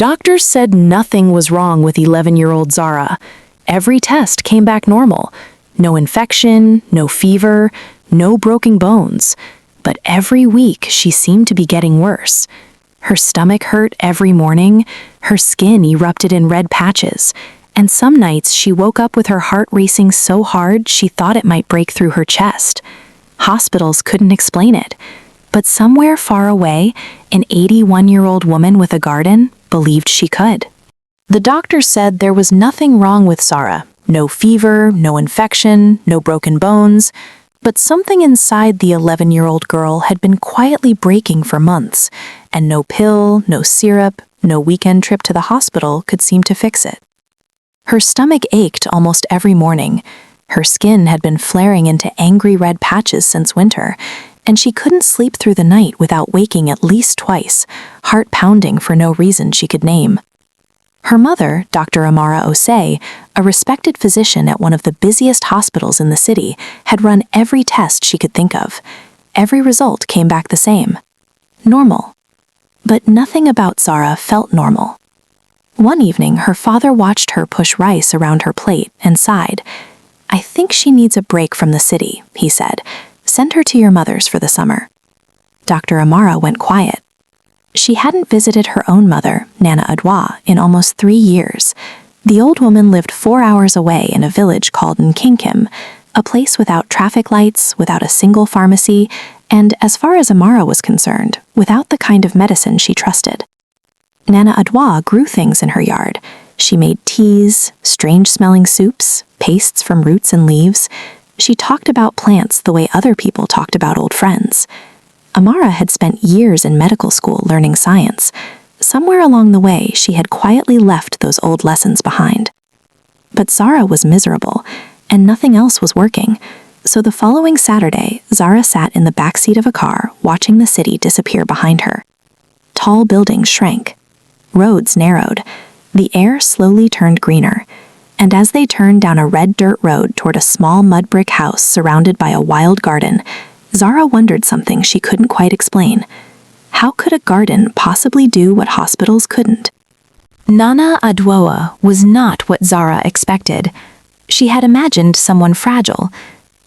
Doctors said nothing was wrong with 11-year-old Zara. Every test came back normal. No infection, no fever, no broken bones. But every week she seemed to be getting worse. Her stomach hurt every morning, her skin erupted in red patches, and some nights she woke up with her heart racing so hard she thought it might break through her chest. Hospitals couldn't explain it, but somewhere far away, an 81-year-old woman with a garden believed she could. The doctor said there was nothing wrong with Zara. No fever, no infection, no broken bones, but something inside the 11-year-old girl had been quietly breaking for months, and no pill, no syrup, no weekend trip to the hospital could seem to fix it. Her stomach ached almost every morning. Her skin had been flaring into angry red patches since winter, and she couldn't sleep through the night without waking at least twice, heart pounding for no reason she could name. Her mother, Dr. Amara Osei, a respected physician at one of the busiest hospitals in the city, had run every test she could think of. Every result came back the same. Normal. But nothing about Zara felt normal. One evening, her father watched her push rice around her plate and sighed. "I think she needs a break from the city," he said. "Send her to your mother's for the summer." Dr. Amara went quiet. She hadn't visited her own mother, Nana Adwa, in almost 3 years. The old woman lived 4 hours away in a village called Nkinkim, a place without traffic lights, without a single pharmacy, and, as far as Amara was concerned, without the kind of medicine she trusted. Nana Adwa grew things in her yard. She made teas, strange-smelling soups, pastes from roots and leaves. She talked about plants the way other people talked about old friends. Amara had spent years in medical school learning science. Somewhere along the way, she had quietly left those old lessons behind. But Zara was miserable, and nothing else was working. So the following Saturday, Zara sat in the backseat of a car, watching the city disappear behind her. Tall buildings shrank. Roads narrowed. The air slowly turned greener. And as they turned down a red dirt road toward a small mud brick house surrounded by a wild garden, Zara wondered something she couldn't quite explain. How could a garden possibly do what hospitals couldn't? Nana Adwoa was not what Zara expected. She had imagined someone fragile.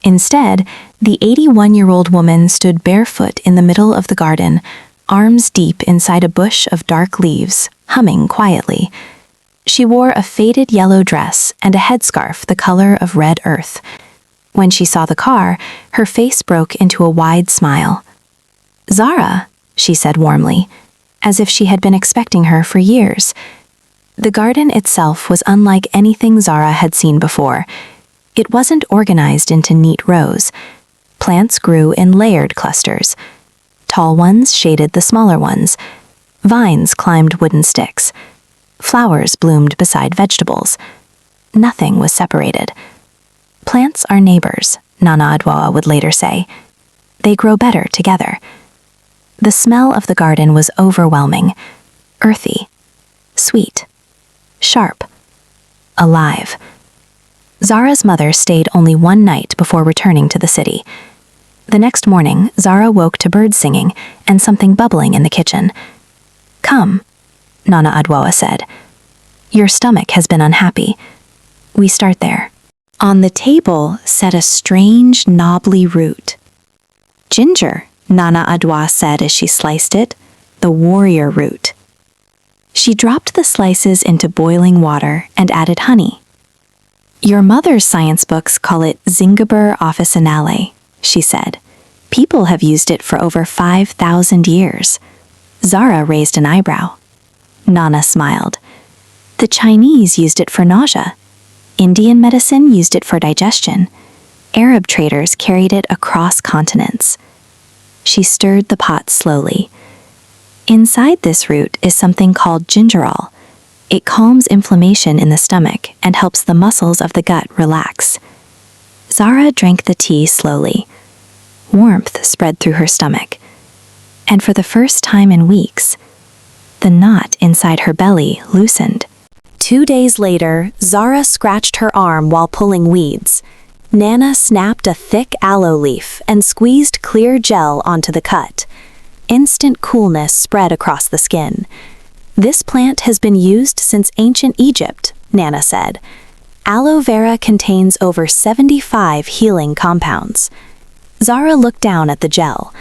Instead, the 81-year-old woman stood barefoot in the middle of the garden, arms deep inside a bush of dark leaves, humming quietly. She wore a faded yellow dress and a headscarf the color of red earth. When she saw the car, her face broke into a wide smile. "Zara," she said warmly, as if she had been expecting her for years. The garden itself was unlike anything Zara had seen before. It wasn't organized into neat rows. Plants grew in layered clusters. Tall ones shaded the smaller ones. Vines climbed wooden sticks. Flowers bloomed beside vegetables. Nothing was separated. "Plants are neighbors," Nana Adwoa would later say. "They grow better together." The smell of the garden was overwhelming, earthy, sweet, sharp, alive. Zara's mother stayed only one night before returning to the city. The next morning, Zara woke to birds singing and something bubbling in the kitchen. "Come," Nana Adwoa said. "Your stomach has been unhappy. We start there." On the table sat a strange, knobbly root. "Ginger," Nana Adwoa said as she sliced it, "the warrior root." She dropped the slices into boiling water and added honey. "Your mother's science books call it Zingiber officinale," she said. "People have used it for over 5,000 years." Zara raised an eyebrow. Nana smiled. "The Chinese used it for nausea. Indian medicine used it for digestion. Arab traders carried it across continents." She stirred the pot slowly. "Inside this root is something called gingerol. It calms inflammation in the stomach and helps the muscles of the gut relax." Zara drank the tea slowly. Warmth spread through her stomach. And for the first time in weeks, the knot inside her belly loosened. 2 days later, Zara scratched her arm while pulling weeds. Nana snapped a thick aloe leaf and squeezed clear gel onto the cut. Instant coolness spread across the skin. "This plant has been used since ancient Egypt," Nana said. "Aloe vera contains over 75 healing compounds." Zara looked down at the gel.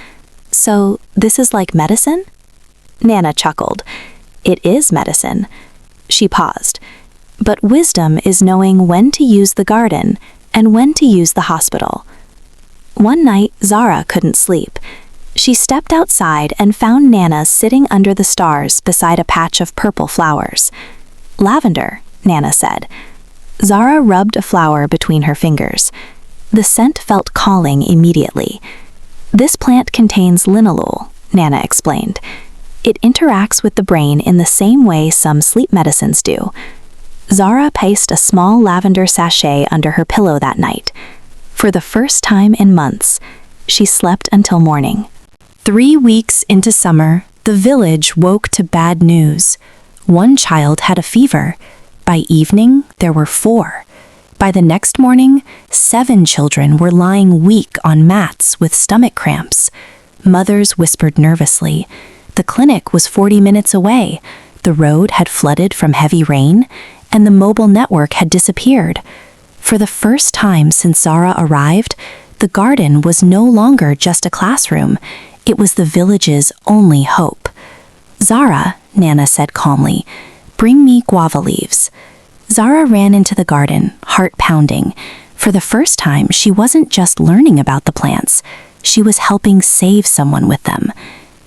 "So, this is like medicine?" Nana chuckled. "It is medicine." She paused. "But wisdom is knowing when to use the garden and when to use the hospital." One night, Zara couldn't sleep. She stepped outside and found Nana sitting under the stars beside a patch of purple flowers. "Lavender," Nana said. Zara rubbed a flower between her fingers. The scent felt calling immediately. "This plant contains linalool," Nana explained. "It interacts with the brain in the same way some sleep medicines do." Zara placed a small lavender sachet under her pillow that night. For the first time in months, she slept until morning. 3 weeks into summer, the village woke to bad news. One child had a fever. By evening, there were 4. By the next morning, 7 children were lying weak on mats with stomach cramps. Mothers whispered nervously. The clinic was 40 minutes away. The road had flooded from heavy rain, and the mobile network had disappeared. For the first time since Zara arrived, the garden was no longer just a classroom. It was the village's only hope. "Zara," Nana said calmly, "bring me guava leaves." Zara ran into the garden, heart pounding. For the first time, she wasn't just learning about the plants. She was helping save someone with them.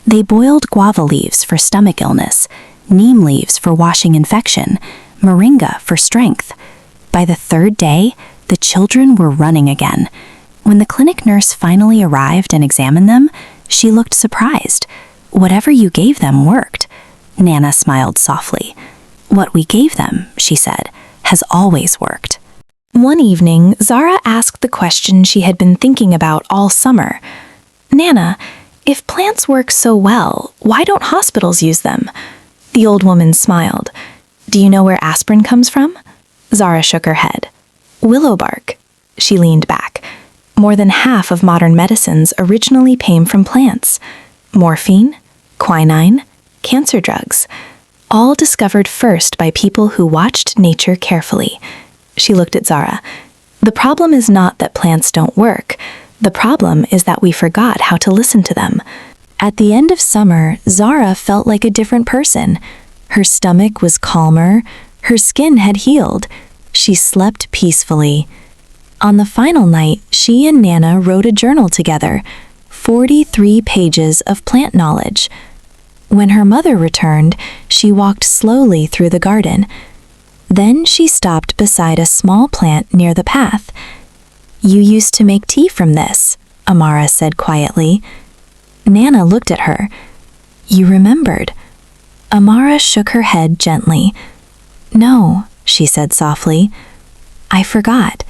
They boiled guava leaves for stomach illness, neem leaves for washing infection, moringa for strength. By the 3rd day, the children were running again. When the clinic nurse finally arrived and examined them, she looked surprised. "Whatever you gave them worked." Nana smiled softly. "What we gave them," she said, "has always worked." One evening, Zara asked the question she had been thinking about all summer. "Nana, if plants work so well, why don't hospitals use them?" The old woman smiled. "Do you know where aspirin comes from?" Zara shook her head. "Willow bark." She leaned back. "More than half of modern medicines originally came from plants. Morphine, quinine, cancer drugs, all discovered first by people who watched nature carefully." She looked at Zara. "The problem is not that plants don't work. The problem is that we forgot how to listen to them." At the end of summer, Zara felt like a different person. Her stomach was calmer. Her skin had healed. She slept peacefully. On the final night, she and Nana wrote a journal together, 43 pages of plant knowledge. When her mother returned, she walked slowly through the garden. Then she stopped beside a small plant near the path. "You used to make tea from this," Amara said quietly. Nana looked at her. "You remembered." Amara shook her head gently. "No," she said softly. "I forgot.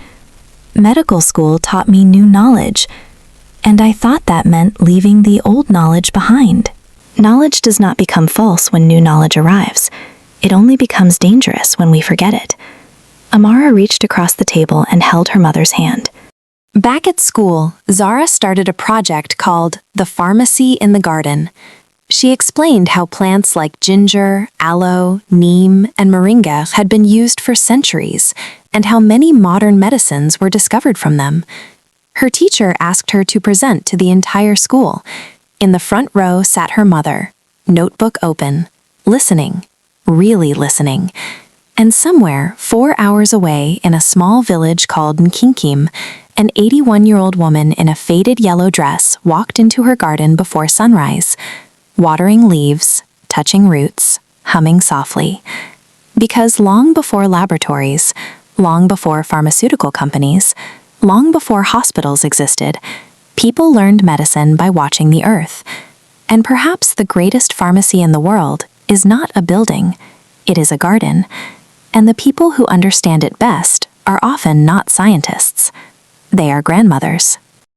Medical school taught me new knowledge, and I thought that meant leaving the old knowledge behind. Knowledge does not become false when new knowledge arrives. It only becomes dangerous when we forget it." Amara reached across the table and held her mother's hand. Back at school, Zara started a project called The Pharmacy in the Garden. She explained how plants like ginger, aloe, neem, and moringa had been used for centuries, and how many modern medicines were discovered from them. Her teacher asked her to present to the entire school. In the front row sat her mother, notebook open, listening, really listening. And somewhere, 4 hours away in a small village called Nkinkim, an 81-year-old woman in a faded yellow dress walked into her garden before sunrise, watering leaves, touching roots, humming softly. Because long before laboratories, long before pharmaceutical companies, long before hospitals existed, people learned medicine by watching the earth. And perhaps the greatest pharmacy in the world is not a building, it is a garden. And the people who understand it best are often not scientists. They are grandmothers.